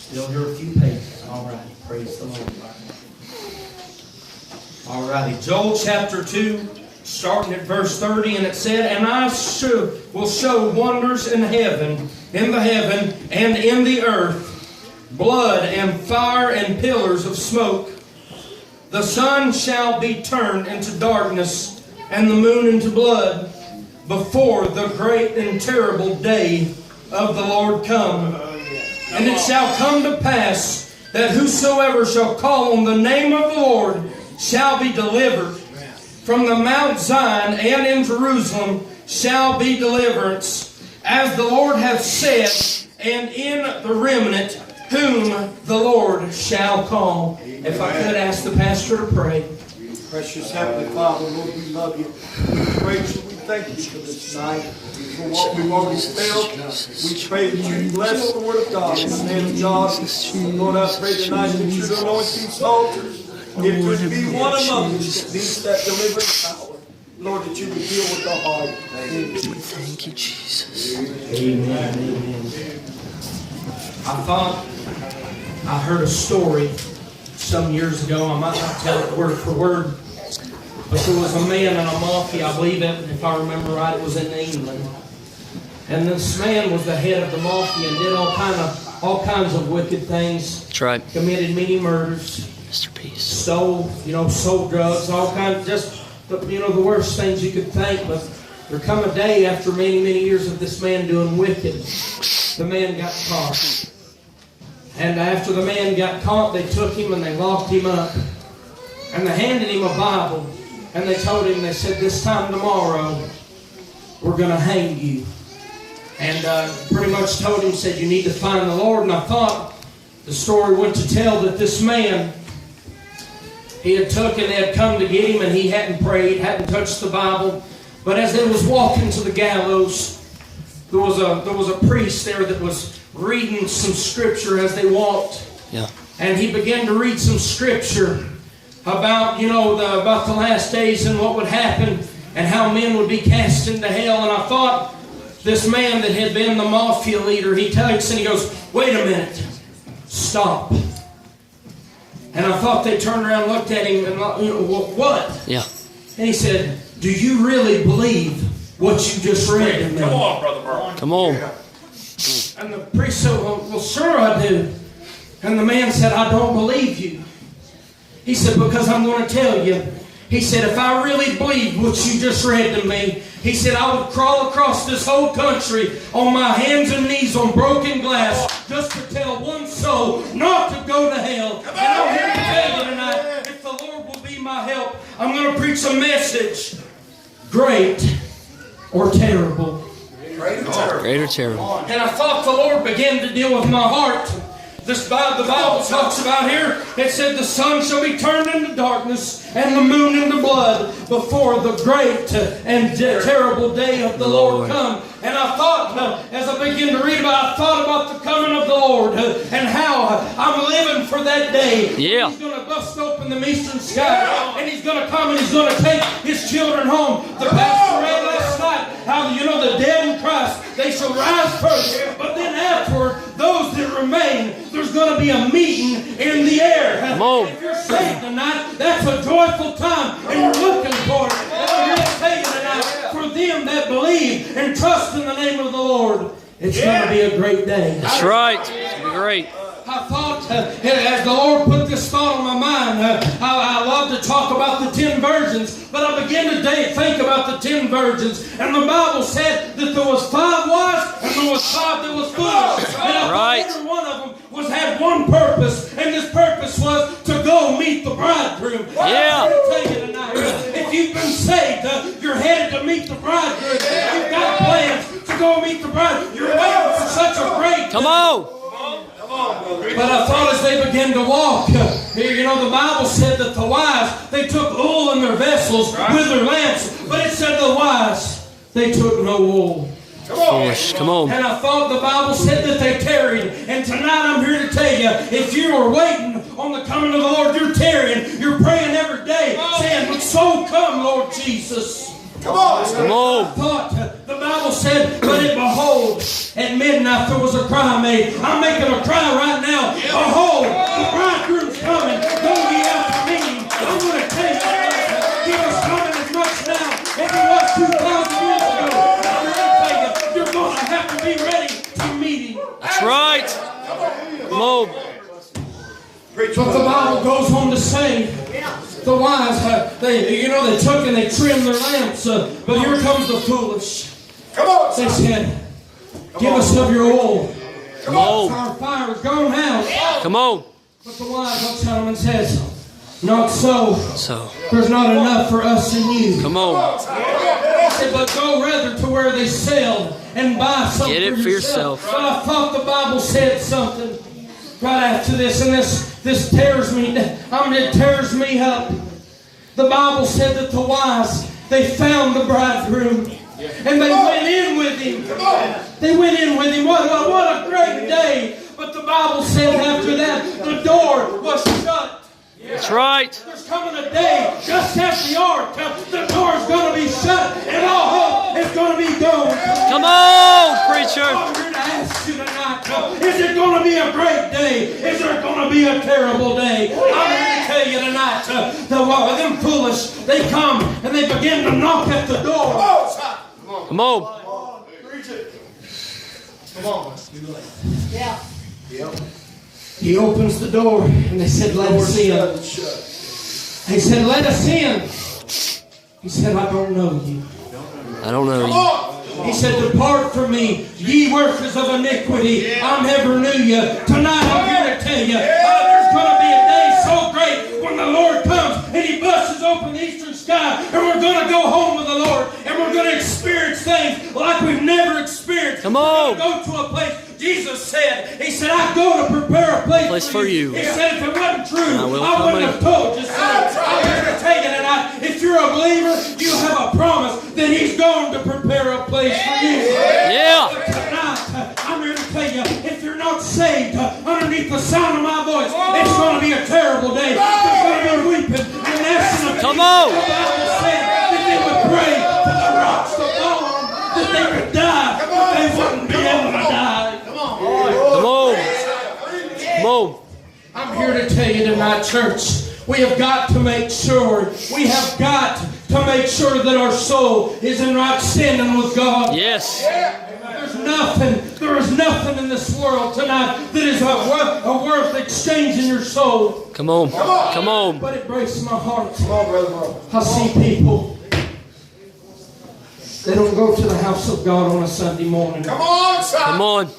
Still hear a few pages. All right. Praise the Lord. All righty. Joel chapter 2, starting at verse 30, and it said, "And I will show wonders in heaven, and in the earth, blood and fire and pillars of smoke. The sun shall be turned into darkness, and the moon into blood, before the great and terrible day of the Lord come. And it shall come to pass that whosoever shall call on the name of the Lord shall be delivered. From the Mount Zion and in Jerusalem shall be deliverance, as the Lord hath said, and in the remnant whom the Lord shall call." If I could ask the pastor to pray. Precious Heavenly Father, Lord, we love you. We praise you. We thank you for this night, for what we've already felt. We pray that you bless the Word of God in the name of God. Lord, I pray tonight that you anoint these altars. If there be one among us that needs that deliverance power, Lord, that you would deal with the heart. Thank you, Jesus. Amen. Amen. I heard a story some years ago. I might not tell it word for word, but there was a man in a mafia, I believe it, if I remember right, it was in England. And this man was the head of the mafia and did all kinds of wicked things. That's right. Committed many murders. Mr. Peace. Sold drugs, all kinds, just the worst things you could think. But there come a day after many, many years of this man doing wicked, the man got caught. And after the man got caught, they took him and they locked him up. And they handed him a Bible. And they told him, they said, "This time tomorrow, we're going to hang you." And pretty much told him, said, "You need to find the Lord." And I thought the story went to tell that this man, he had they had come to get him, and he hadn't prayed, hadn't touched the Bible. But as they was walking to the gallows, there was a priest there that was reading some scripture as they walked. Yeah. And he began to read some scripture about, about the last days and what would happen and how men would be cast into hell. And I thought this man that had been the mafia leader, he takes and he goes, "Wait a minute, stop." And I thought they turned around and looked at him and, "What?" Yeah. And he said, "Do you really believe what you just read to me?" Come on, Brother Merle. Come on. And the priest said, well, sure I do." And the man said, "I don't believe you." He said, "Because I'm going to tell you." He said, "If I really believed what you just read to me," he said, "I would crawl across this whole country on my hands and knees on broken glass just to tell one soul not to go to hell." And I'm here to tell you tonight, if the Lord will be my help, I'm going to preach a message, great or terrible. Great or terrible. And I thought the Lord began to deal with my heart. The Bible talks about here, it said the sun shall be turned into darkness and the moon into blood before the great and terrible day of the Lord come. And I thought, as I began to read about it, I thought about the coming of the Lord and how I'm living for that day. Yeah. He's going to bust open the eastern sky and He's going to come and He's going to take His children home. The pastor read last night how, the dead in Christ, they shall rise first. But then afterward, those that remain, there's going to be a meeting in the air. Come on. If you're saved tonight, that's a joyful time and you're looking for it. And I'm here to tell you tonight, for them that believe and trust in the name of the Lord, it's going to be a great day. That's right. It's going to be great. I thought, as the Lord put this thought on my mind, I love to talk about the 10 virgins, but I began to think about the 10 virgins, and the Bible said that there was 5 wise and there was 5 that was foolish. And I thought every one of them had one purpose, and this purpose was to go meet the bridegroom. Yeah. I'm going to tell you tonight, if you've been saved, you're headed to meet the bridegroom. You've got plans to go meet the bridegroom. You're waiting for such a great Come on. But I thought as they began to walk, the Bible said that the wise, they took oil in their vessels with their lamps. But it said the wise, they took no oil. Foolish. Come on. And I thought the Bible said that they tarried. And tonight I'm here to tell you, if you are waiting on the coming of the Lord, you're tarrying. You're praying every day, saying, "So come, Lord Jesus." Come on. Come on. I thought the Bible said, "But behold, at midnight there was a cry made." I'm making a cry right now Behold, the bridegroom's coming. Go ye out to meet him. I'm going to tell you, he was coming as much now as he was 2,000 years ago. I'm going to tell you, you're going to have to be ready to meet him. That's right. Come on. But the Bible goes on to say, the wise, they took and they trimmed their lamps, but here comes the foolish. Come on. They said, give us of your oil. Come on. Our fire is gone out. Come on. But the wise old gentleman says, not so. So, There's not enough for us and you. come on. He said, but go rather to where they sell and buy something Get it for yourself. But I thought the Bible said something right after this, and this tears me. It tears me up. The Bible said that the wise, they found the bridegroom, and they went in with him. They went in with him. What a great day! But the Bible said after that, the door was shut. That's right. There's coming a day, just as the ark, the door's going to be shut, and all hope is going to be gone. Come on, preacher. I'm here to ask you tonight, is it going to be a great day? Is there going to be a terrible day? I'm here to tell you tonight, them foolish, they come and they begin to knock at the door. Come on. Come on. Yeah. He opens the door and they said, let us in. They said, let us in. He said, I don't know you. I don't know you. He said, depart from me, ye workers of iniquity. I never knew you. Tonight I'm here to tell you, there's going to be a day so great when the Lord comes and He busts open the eastern sky, and we're going to go home with the Lord, and we're going to experience things like we've never experienced. Come on. We're going to go to a place. Jesus said, He said, I go to prepare a place for you. He said, if it wasn't true, I will I come wouldn't have told you so. I'm here to tell you tonight, if you're a believer, you have a promise that He's going to prepare a place for you. Yeah. But tonight, I'm here to tell you, if you're not saved underneath the sound of my voice, it's going to be a terrible day. There's going to be weeping and gnashing of teeth. Come on. The Bible said that they would pray to the rocks to fall on them, that they could die, but they wouldn't be able to die. Come on. Come on. I'm here to tell you tonight, church, we have got to make sure, that our soul is in right standing with God. Yes. There is nothing in this world tonight that is worth exchanging your soul. Come on. Come on. But it breaks my heart. Come on, Brother Merle. I see people, they don't go to the house of God on a Sunday morning Come on, son. Come on.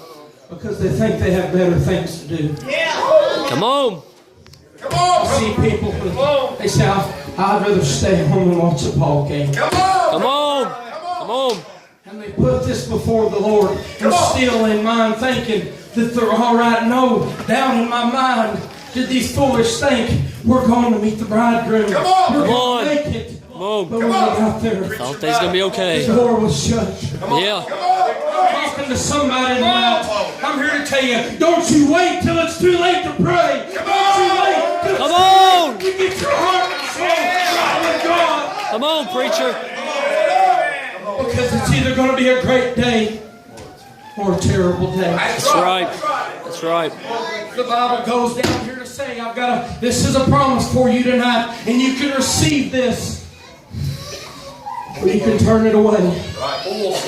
because they think they have better things to do. Come on. Come on. I see people, they say, I'd rather stay home and watch a ball game. Come on. Come on. Come on. And they put this before the Lord, and still in mind thinking that they're all right. No, down in my mind, did these foolish think we're going to meet the bridegroom? Come on. We're Come going on. to make it. Come on. But when they got there, Thought they's gonna be okay. the door was shut. Yeah. I'm talking to somebody tonight. I'm here to tell you, don't you wait till it's too late to pray. Don't you wait till Come on. you get your heart and soul right with God. Come on, preacher. Because it's either going to be a great day or a terrible day. That's right. That's right. The Bible goes down here to say, this is a promise for you tonight, and you can receive this, or you can turn it away.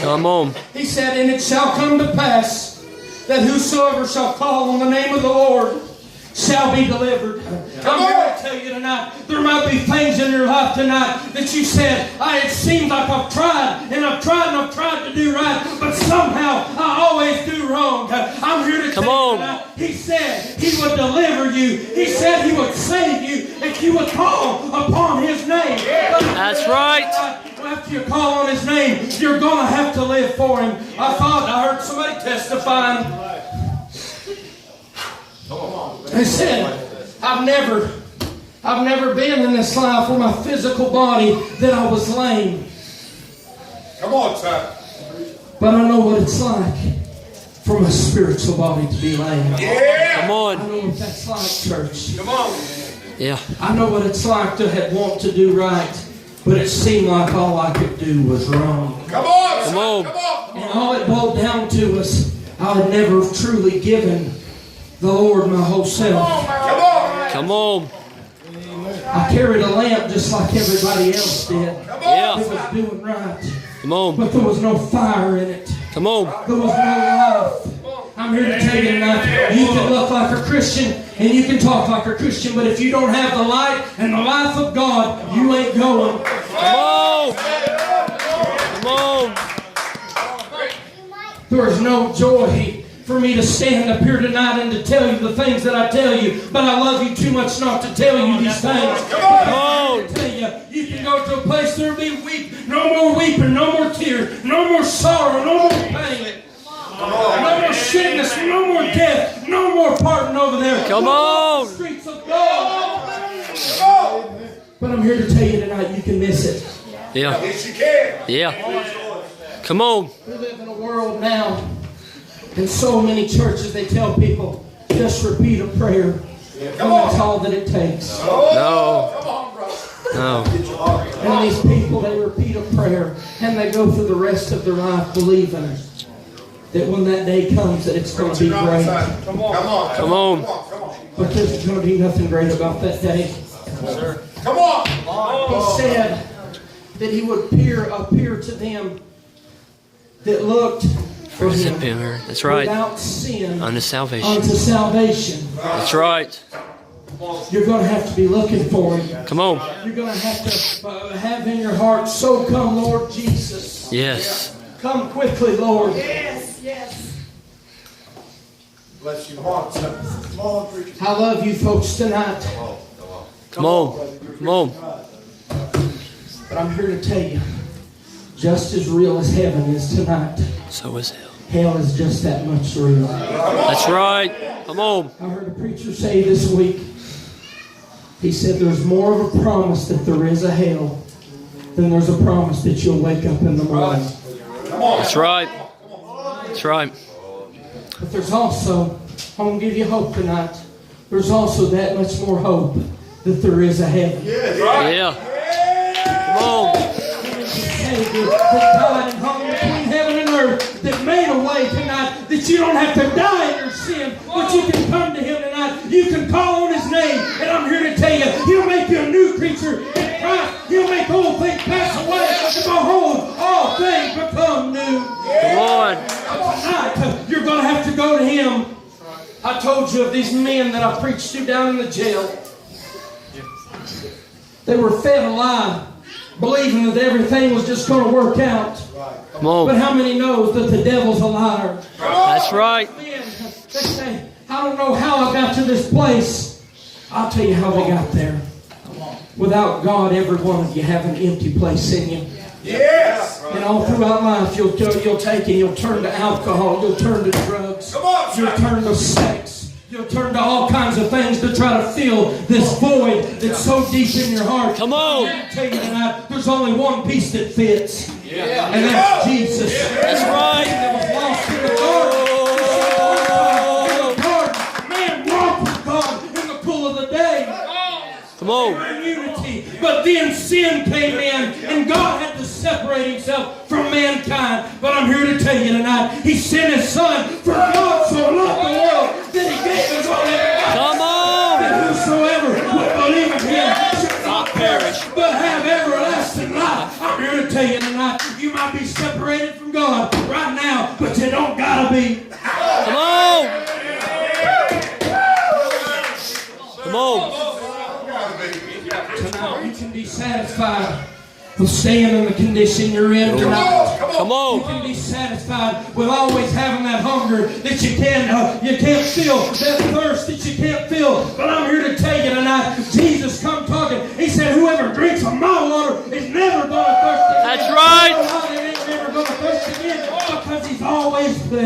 Come on. He said, and it shall come to pass that whosoever shall call on the name of the Lord shall be delivered. I'm here to tell you tonight, there might be things in your life tonight that you said, it seems like I've tried to do right, but somehow I always do wrong. I'm here to tell you tonight, He said He would deliver you. He said He would save you if you would call upon His name. That's right. After you call on His name, you're going to have to live for Him. I heard somebody testifying. They said, I've never been in this life with my physical body that I was lame. Come on, son. But I know what it's like for my spiritual body to be lame. Yeah. Come I on. know what that's like, church. Come on. Yeah. I know what it's like to want to do right, but it seemed like all I could do was wrong. Come on, son. Come on. Come on. And all it boiled down to was I had never truly given the Lord my whole self. Come on. I carried a lamp just like everybody else did. Yeah. It was doing right. Come on. But there was no fire in it. Come on. There was no life. I'm here to tell you tonight, you can look like a Christian and you can talk like a Christian, but if you don't have the light and the life of God, you ain't going. Come on. Come on. There is no joy for me to stand up here tonight and to tell you the things that I tell you, but I love you too much not to tell you these things. Come on. I tell you, you can go to a place there will be no more weeping, no more tears, no more sorrow, no more pain. No more sickness, no more death, no more parting over there. Come on. The streets of God. But I'm here to tell you tonight, you can miss it. Yeah. Yes, you can. Yeah. Come on. We live in a world now, in so many churches, they tell people, just repeat a prayer. And that's all that it takes. No. No. And these people, they repeat a prayer, and they go through the rest of their life believing that when that day comes, that it's going to be great. Come on. Come on. But there's going to be nothing great about that day. Come on. He said that he would appear to them that looked for him That's right. without sin Unto salvation. unto salvation. That's right. You're going to have to be looking for him. Come on. You're going to have to have in your heart, so come, Lord Jesus. Yes. Come quickly, Lord. Yes. Bless you. Come on, preacher. I love you folks tonight. Come on. Come on. But I'm here to tell you, just as real as heaven is tonight, So is hell. hell is just that much real. That's right. Come on. I heard a preacher say this week, he said there's more of a promise that there is a hell than there's a promise that you'll wake up in the morning. That's right. That's right. But there's also, I'm going to give you hope tonight, there's also that much more hope that there is a heaven. Yeah. Come on. Savior that died and hung between heaven and earth, that made a way tonight that you don't have to die in your sin, but you can come to him tonight. You can call on his name, and I'm here to tell you, he'll make you a new creature in Christ. He'll make old things pass away, and behold, all things become new. Come on. Tonight, you're going to have to go to him. I told you of these men that I preached to down in the jail. They were fed a lie, believing that everything was just going to work out. Come on. But how many knows that the devil's a liar? That's right. Men, they say, I don't know how I got to this place. I'll tell you how they got there. Without God, every one of you have an empty place in you. Yes. And all throughout life, you'll take and you'll turn to alcohol, you'll turn to drugs, you'll turn to sex. You'll turn to all kinds of things to try to fill this void that's so deep in your heart. Come on. I'm tell you tonight, there's only one piece that fits. And that's Jesus. That's right. That was lost in the garden. Man walked with God in the cool of the day. Come on. In unity. But then sin came in and God had to separate himself from mankind. But I'm here to tell you tonight, he sent his son, for God so loved the world that he gave his only begotten. Come on. That whosoever would believe in him should not perish, but have everlasting life. I'm here to tell you tonight, you might be separated from God right now, but you don't gotta be. Come on. Come on. Tonight you can be satisfied with staying in the condition you're in tonight. Come You on. can be satisfied with always having that hunger that you can't feel, that thirst that you can't feel. But I'm here to tell you tonight, Jesus come talking. He said, whoever drinks of my water is never going to thirst again. That's right. They ain't never going to thirst again because he's always been.